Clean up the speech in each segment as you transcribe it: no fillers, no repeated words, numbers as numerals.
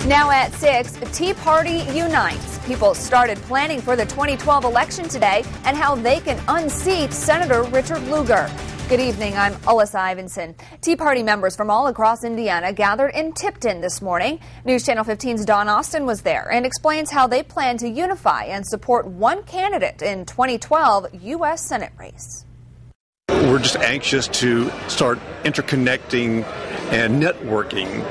Now at 6, Tea Party unites. People started planning for the 2012 election today and how they can unseat Senator Richard Lugar. Good evening, I'm Alyssa Ivinson. Tea Party members from all across Indiana gathered in Tipton this morning. News Channel 15's Don Austin was there and explains how they plan to unify and support one candidate in 2012 U.S. Senate race. We're just anxious to start interconnecting and networking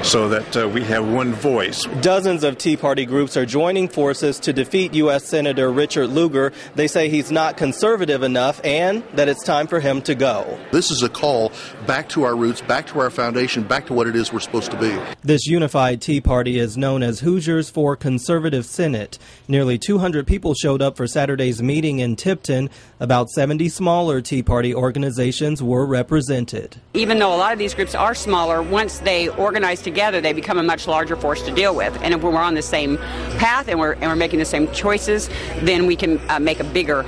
so that we have one voice. Dozens of Tea Party groups are joining forces to defeat U.S. Senator Richard Lugar. They say he's not conservative enough and that it's time for him to go. This is a call back to our roots, back to our foundation, back to what it is we're supposed to be. This unified Tea Party is known as Hoosiers for Conservative Senate. Nearly 200 people showed up for Saturday's meeting in Tipton. About 70 smaller Tea Party organizations were represented. Even though a lot of these groups are smaller, once they organize together, they become a much larger force to deal with. And if we're on the same path and we're making the same choices, then we can make a bigger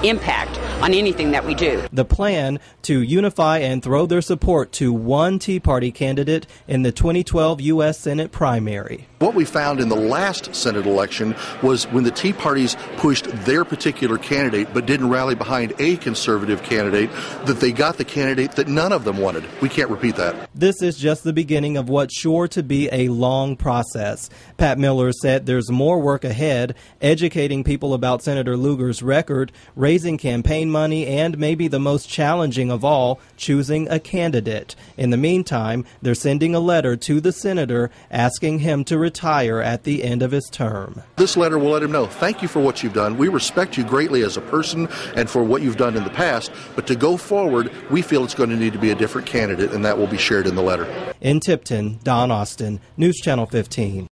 impact on anything that we do. The plan to unify and throw their support to one Tea Party candidate in the 2012 U.S. Senate primary. What we found in the last Senate election was when the Tea Parties pushed their particular candidate but didn't rally behind a conservative candidate, that they got the candidate that none of them wanted. We can't repeat that. This is just the beginning of what's sure to be a long process. Pat Miller said there's more work ahead, educating people about Senator Lugar's record, raising campaign money, and maybe the most challenging of all, choosing a candidate. In the meantime, they're sending a letter to the senator asking him to retire at the end of his term. This letter will let him know, thank you for what you've done. We respect you greatly as a person and for what you've done in the past, but to go forward, we feel it's going to need to be a different candidate, and that will be shared in the letter. In Tipton, Don Austin, News Channel 15.